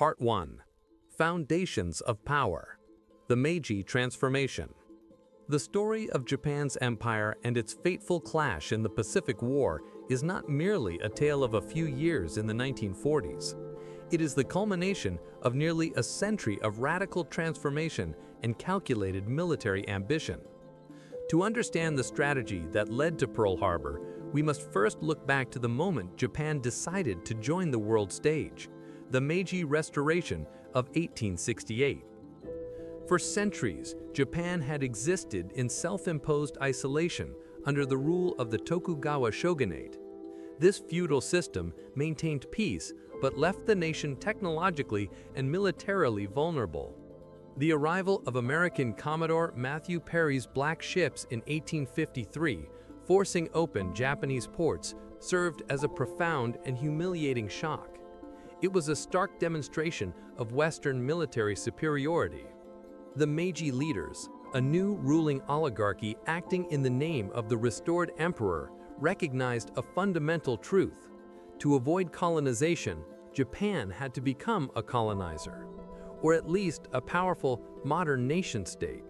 Part 1. Foundations of Power. The Meiji Transformation. The story of Japan's empire and its fateful clash in the Pacific War is not merely a tale of a few years in the 1940s. It is the culmination of nearly a century of radical transformation and calculated military ambition. To understand the strategy that led to Pearl Harbor, we must first look back to the moment Japan decided to join the world stage, the Meiji Restoration of 1868. For centuries, Japan had existed in self-imposed isolation under the rule of the Tokugawa shogunate. This feudal system maintained peace but left the nation technologically and militarily vulnerable. The arrival of American Commodore Matthew Perry's black ships in 1853, forcing open Japanese ports, served as a profound and humiliating shock. It was a stark demonstration of Western military superiority. The Meiji leaders, a new ruling oligarchy acting in the name of the restored emperor, recognized a fundamental truth. To avoid colonization, Japan had to become a colonizer, or at least a powerful, modern nation-state.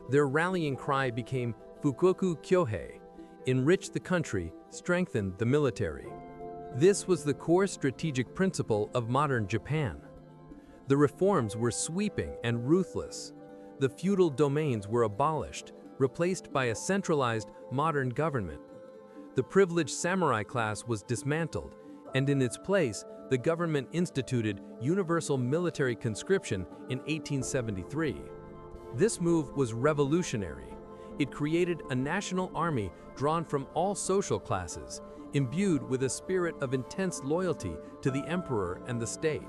Their rallying cry became Fukoku Kyohei, enrich the country, strengthen the military. This was the core strategic principle of modern Japan. The reforms were sweeping and ruthless. The feudal domains were abolished, replaced by a centralized, modern government. The privileged samurai class was dismantled, and in its place, the government instituted universal military conscription in 1873. This move was revolutionary. It created a national army drawn from all social classes, imbued with a spirit of intense loyalty to the emperor and the state.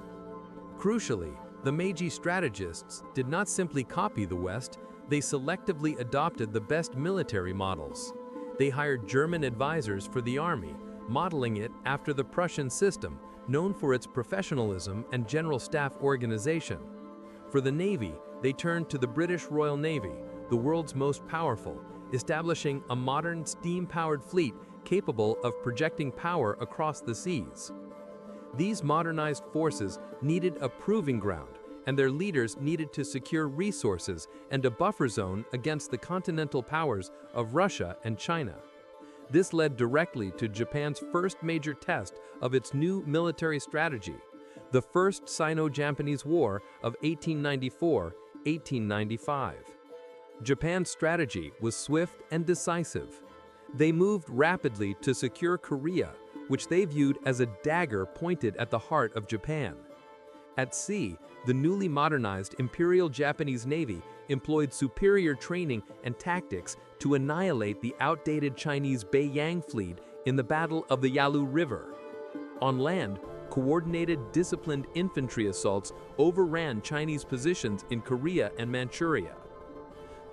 Crucially, the Meiji strategists did not simply copy the West, they selectively adopted the best military models. They hired German advisors for the army, modeling it after the Prussian system, known for its professionalism and general staff organization. For the Navy, they turned to the British Royal Navy, the world's most powerful, establishing a modern steam-powered fleet capable of projecting power across the seas. These modernized forces needed a proving ground, and their leaders needed to secure resources and a buffer zone against the continental powers of Russia and China. This led directly to Japan's first major test of its new military strategy, the First Sino-Japanese War of 1894-1895. Japan's strategy was swift and decisive. They moved rapidly to secure Korea, which they viewed as a dagger pointed at the heart of Japan. At sea, the newly modernized Imperial Japanese Navy employed superior training and tactics to annihilate the outdated Chinese Beiyang fleet in the Battle of the Yalu River. On land, coordinated, disciplined infantry assaults overran Chinese positions in Korea and Manchuria.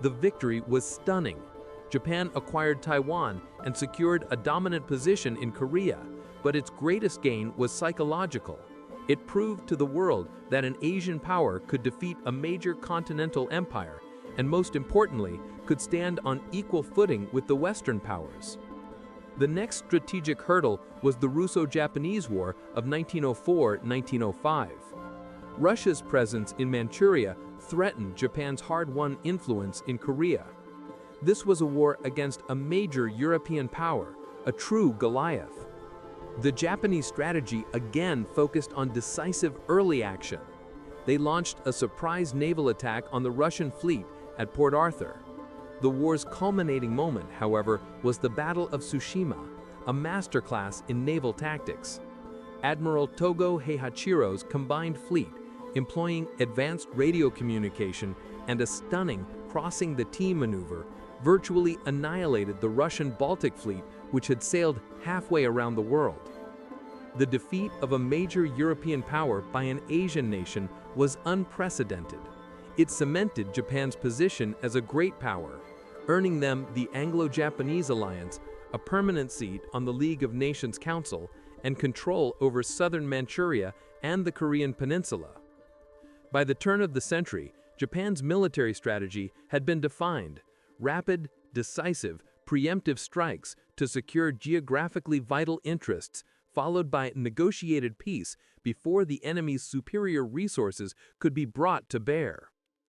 The victory was stunning. Japan acquired Taiwan and secured a dominant position in Korea, but its greatest gain was psychological. It proved to the world that an Asian power could defeat a major continental empire, and most importantly, could stand on equal footing with the Western powers. The next strategic hurdle was the Russo-Japanese War of 1904-1905. Russia's presence in Manchuria threatened Japan's hard-won influence in Korea. This was a war against a major European power, a true Goliath. The Japanese strategy again focused on decisive early action. They launched a surprise naval attack on the Russian fleet at Port Arthur. The war's culminating moment, however, was the Battle of Tsushima, a masterclass in naval tactics. Admiral Togo Heihachiro's combined fleet, employing advanced radio communication and a stunning crossing the T maneuver, virtually annihilated the Russian Baltic fleet, which had sailed halfway around the world. The defeat of a major European power by an Asian nation was unprecedented. It cemented Japan's position as a great power, earning them the Anglo-Japanese alliance, a permanent seat on the League of Nations Council, and control over southern Manchuria and the Korean peninsula. By the turn of the century, Japan's military strategy had been defined: rapid, decisive, preemptive strikes to secure geographically vital interests, followed by negotiated peace before the enemy's superior resources could be brought to bear.